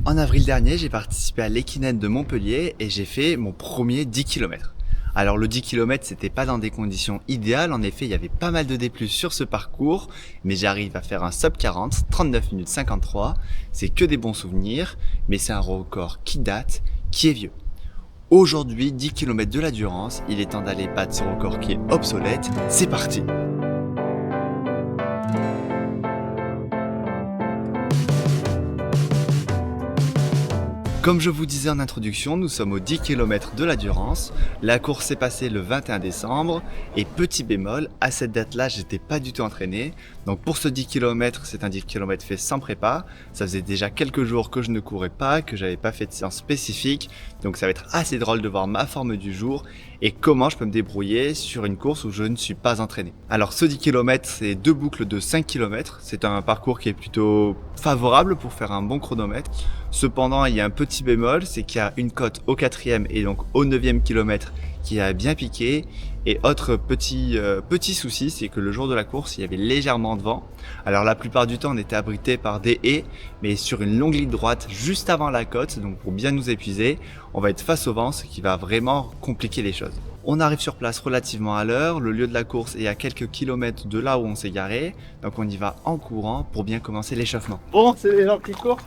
En avril dernier, j'ai participé à l'Equinen de Montpellier et j'ai fait mon premier 10 km. Alors le 10 km, c'était pas dans des conditions idéales, en effet, il y avait pas mal de D+ sur ce parcours, mais j'arrive à faire un sub 40, 39 minutes 53, c'est que des bons souvenirs, mais c'est un record qui date, qui est vieux. Aujourd'hui, 10 km de la Durance, il est temps d'aller battre ce record qui est obsolète, c'est parti! Comme je vous disais en introduction, nous sommes au 10 km de la Durance. La course s'est passée le 21 décembre et petit bémol, à cette date-là, j'étais pas du tout entraîné. Donc pour ce 10 km, c'est un 10 km fait sans prépa. Ça faisait déjà quelques jours que je ne courais pas, que j'avais pas fait de séance spécifique. Donc ça va être assez drôle de voir ma forme du jour et comment je peux me débrouiller sur une course où je ne suis pas entraîné. Alors ce 10 km, c'est deux boucles de 5 km. C'est un parcours qui est plutôt favorable pour faire un bon chronomètre. Cependant, il y a un petit bémol, c'est qu'il y a une côte au 4e et donc au 9e kilomètre qui a bien piqué. Et autre petit souci, c'est que le jour de la course, il y avait légèrement de vent. Alors la plupart du temps, on était abrité par des haies, mais sur une longue ligne droite juste avant la côte, donc pour bien nous épuiser, on va être face au vent, ce qui va vraiment compliquer les choses. On arrive sur place relativement à l'heure, le lieu de la course est à quelques kilomètres de là où on s'est garé, donc on y va en courant pour bien commencer l'échauffement. Bon, c'est les gens qui courent.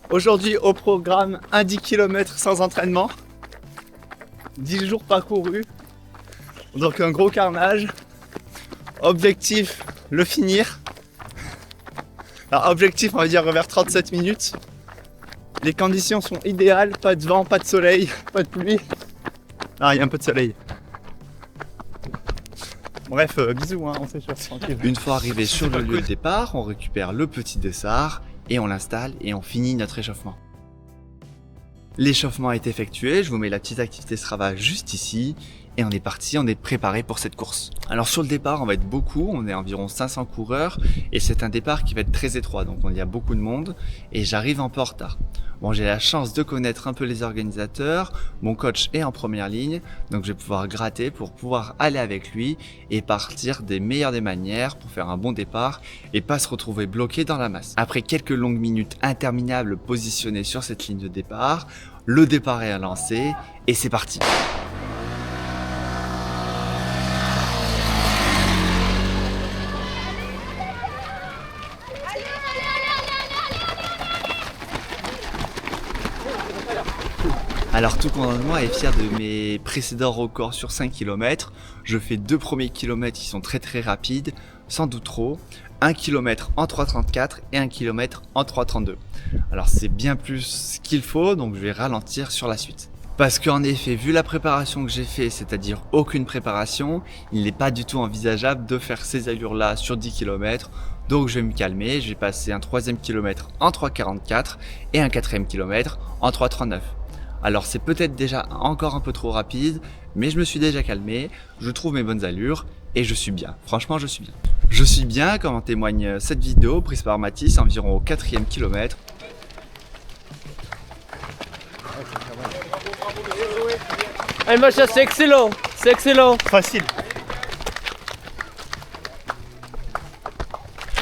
Aujourd'hui au programme, un 10 km sans entraînement, 10 jours parcourus, donc un gros carnage. Objectif, le finir. Alors objectif, on va dire vers 37 minutes. Les conditions sont idéales, pas de vent, pas de soleil, pas de pluie. Ah, il y a un peu de soleil. Bref, bisous, hein, on s'échauffe tranquille. Une fois arrivé sur le lieu de départ, on récupère le petit dessert et on l'installe et on finit notre échauffement. L'échauffement est effectué, je vous mets la petite activité Strava juste ici. Et on est parti, on est préparé pour cette course. Alors sur le départ, on va être beaucoup, on est environ 500 coureurs et c'est un départ qui va être très étroit, donc il y a beaucoup de monde et j'arrive un peu en retard. Bon, j'ai la chance de connaître un peu les organisateurs, mon coach est en première ligne, donc je vais pouvoir gratter pour pouvoir aller avec lui et partir des meilleures des manières pour faire un bon départ et pas se retrouver bloqué dans la masse. Après quelques longues minutes interminables positionnées sur cette ligne de départ, le départ est lancé et c'est parti. Alors tout comme moi est fier de mes précédents records sur 5 km. Je fais deux premiers kilomètres qui sont très rapides, sans doute trop. 1 km en 3,34 et 1 km en 3,32. Alors c'est bien plus ce qu'il faut, donc je vais ralentir sur la suite. Parce qu'en effet, vu la préparation que j'ai fait, c'est-à-dire aucune préparation, il n'est pas du tout envisageable de faire ces allures-là sur 10 km. Donc je vais me calmer, je vais passer un 3e kilomètre en 3,44 et un 4e kilomètre en 3,39. Alors c'est peut-être déjà encore un peu trop rapide, mais je me suis déjà calmé, je trouve mes bonnes allures et je suis bien. Franchement, je suis bien. Je suis bien, comme en témoigne cette vidéo prise par Mathis environ au 4e kilomètre. Allez Macha, c'est excellent, c'est excellent. Facile.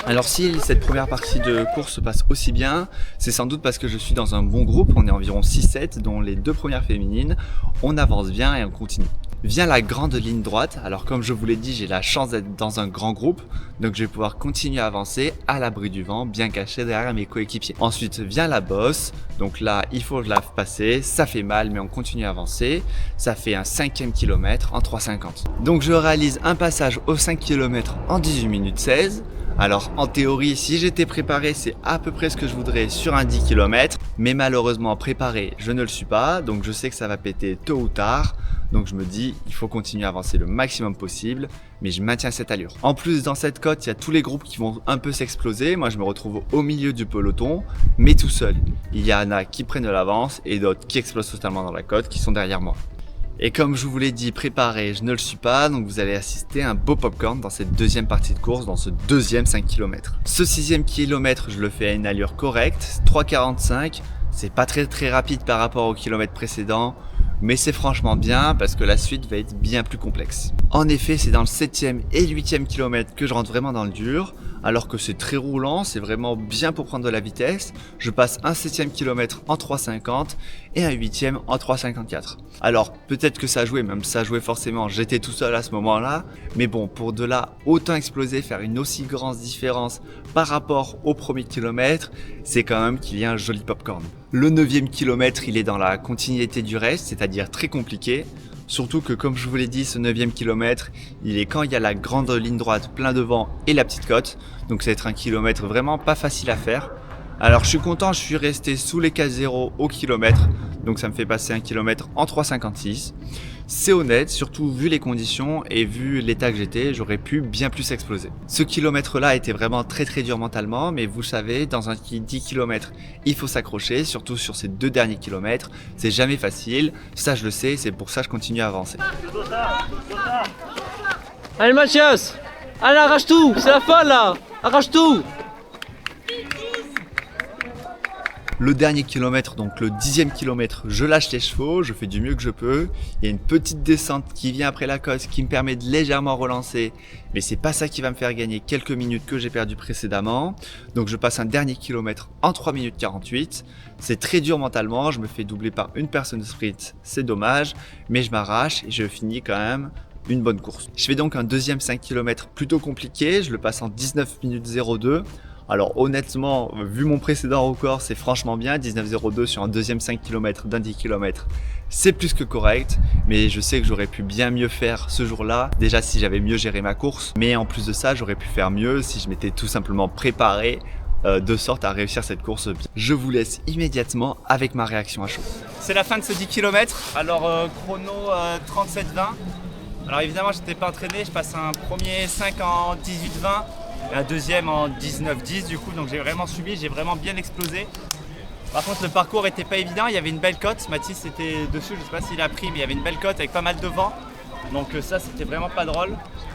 Alors si cette première partie de course se passe aussi bien, c'est sans doute parce que je suis dans un bon groupe, on est environ 6-7, dont les deux premières féminines, on avance bien et on continue. Vient la grande ligne droite, alors comme je vous l'ai dit, j'ai la chance d'être dans un grand groupe, donc je vais pouvoir continuer à avancer à l'abri du vent, bien caché derrière mes coéquipiers. Ensuite vient la bosse, donc là il faut que je la passe, ça fait mal mais on continue à avancer, ça fait un 5e kilomètre en 3,50. Donc je réalise un passage au 5 km en 18 minutes 16. Alors en théorie, si j'étais préparé, c'est à peu près ce que je voudrais sur un 10 km. Mais malheureusement préparé, je ne le suis pas. Donc je sais que ça va péter tôt ou tard. Donc je me dis, il faut continuer à avancer le maximum possible. Mais je maintiens cette allure. En plus, dans cette côte, il y a tous les groupes qui vont un peu s'exploser. Moi, je me retrouve au milieu du peloton, mais tout seul. Il y en a qui prennent de l'avance et d'autres qui explosent totalement dans la côte, qui sont derrière moi. Et comme je vous l'ai dit, préparé, je ne le suis pas, donc vous allez assister à un beau popcorn dans cette deuxième partie de course, dans ce deuxième 5 km. Ce 6e kilomètre, je le fais à une allure correcte, 3,45, c'est pas très rapide par rapport au kilomètre précédent, mais c'est franchement bien parce que la suite va être bien plus complexe. En effet, c'est dans le 7e et 8e kilomètre que je rentre vraiment dans le dur. alors que c'est très roulant, c'est vraiment bien pour prendre de la vitesse. Je passe un 7e kilomètre en 3,50 et un 8e en 3,54. Alors peut-être que ça a joué, même ça a joué forcément, j'étais tout seul à ce moment-là, mais bon, pour de là autant exploser, faire une aussi grande différence par rapport au premier kilomètre, c'est quand même qu'il y a un joli popcorn. Le 9e kilomètre, il est dans la continuité du reste, c'est-à-dire très compliqué. Surtout que, comme je vous l'ai dit, ce 9e kilomètre, il est quand il y a la grande ligne droite plein devant et la petite côte. Donc ça va être un kilomètre vraiment pas facile à faire. Alors je suis content, je suis resté sous les 4,0 au kilomètre. Donc ça me fait passer un kilomètre en 3,56. C'est honnête, surtout vu les conditions et vu l'état que j'étais, j'aurais pu bien plus exploser. Ce kilomètre-là était vraiment très dur mentalement, mais vous savez, dans un 10 km, il faut s'accrocher, surtout sur ces 2 derniers kilomètres. C'est jamais facile, ça je le sais, c'est pour ça que je continue à avancer. Allez Mathias, allez arrache tout, c'est la fin là, arrache tout. Le dernier kilomètre, donc le 10e kilomètre, je lâche les chevaux, je fais du mieux que je peux. Il y a une petite descente qui vient après la côte qui me permet de légèrement relancer, mais c'est pas ça qui va me faire gagner quelques minutes que j'ai perdu précédemment. Donc je passe un dernier kilomètre en 3 minutes 48. C'est très dur mentalement, je me fais doubler par une personne de sprint, c'est dommage, mais je m'arrache et je finis quand même une bonne course. Je fais donc un deuxième 5 km plutôt compliqué, je le passe en 19 minutes 02. Alors honnêtement, vu mon précédent record, c'est franchement bien, 19,02 sur un deuxième 5 km d'un 10 km. C'est plus que correct, mais je sais que j'aurais pu bien mieux faire ce jour-là. Déjà si j'avais mieux géré ma course, mais en plus de ça, j'aurais pu faire mieux si je m'étais tout simplement préparé de sorte à réussir cette course bien. Je vous laisse immédiatement avec ma réaction à chaud. C'est la fin de ce 10 km, alors chrono 37,20. Alors évidemment, je n'étais pas entraîné, je passe un premier 5 en 18,20. Et un deuxième en 19-10 du coup, donc j'ai vraiment subi, j'ai vraiment bien explosé. Par contre le parcours était pas évident, il y avait une belle côte, Mathis était dessus, je sais pas s'il a pris, mais il y avait une belle côte avec pas mal de vent. Donc ça c'était vraiment pas drôle.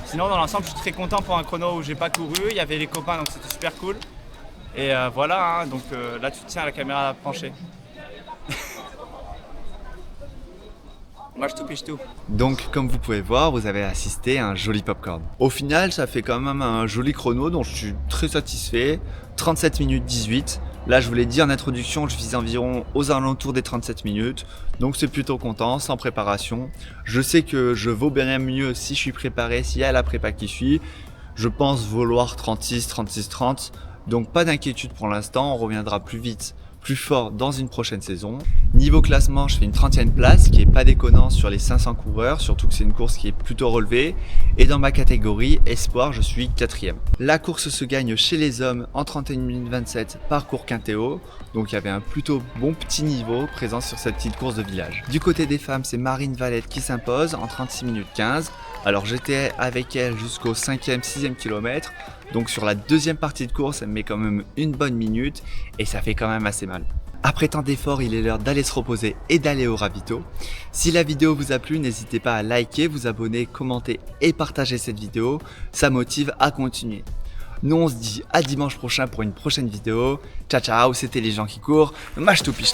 Sinon dans l'ensemble je suis très content pour un chrono où j'ai pas couru, il y avait les copains donc c'était super cool. Et voilà, hein, donc là tu tiens la caméra penchée. Moi je tout piche tout. Donc comme vous pouvez voir, vous avez assisté à un joli popcorn. Au final ça fait quand même un joli chrono dont je suis très satisfait. 37 minutes 18. Là je vous l'ai dit en introduction, je vise environ aux alentours des 37 minutes. Donc c'est plutôt content, sans préparation. Je sais que je vaux bien mieux si je suis préparé, s'il y a la prépa qui suit. Je pense vouloir 36, 36, 30. Donc pas d'inquiétude pour l'instant, on reviendra plus vite, plus fort dans une prochaine saison. Niveau classement, je fais une 30e place, qui est pas déconnant sur les 500 coureurs, surtout que c'est une course qui est plutôt relevée. Et dans ma catégorie espoir, je suis 4e. La course se gagne chez les hommes en 31 minutes 27 parcours Quintéo. Donc il y avait un plutôt bon petit niveau présent sur cette petite course de village. Du côté des femmes, c'est Marine Valette qui s'impose en 36 minutes 15. Alors j'étais avec elle jusqu'au 5e, 6e kilomètre. Donc sur la deuxième partie de course, elle me met quand même une bonne minute et ça fait quand même assez mal. Après tant d'efforts, il est l'heure d'aller se reposer et d'aller au ravito. Si la vidéo vous a plu, n'hésitez pas à liker, vous abonner, commenter et partager cette vidéo. Ça motive à continuer. Nous on se dit à dimanche prochain pour une prochaine vidéo. Ciao ciao, c'était les gens qui courent. Mâche tout piche.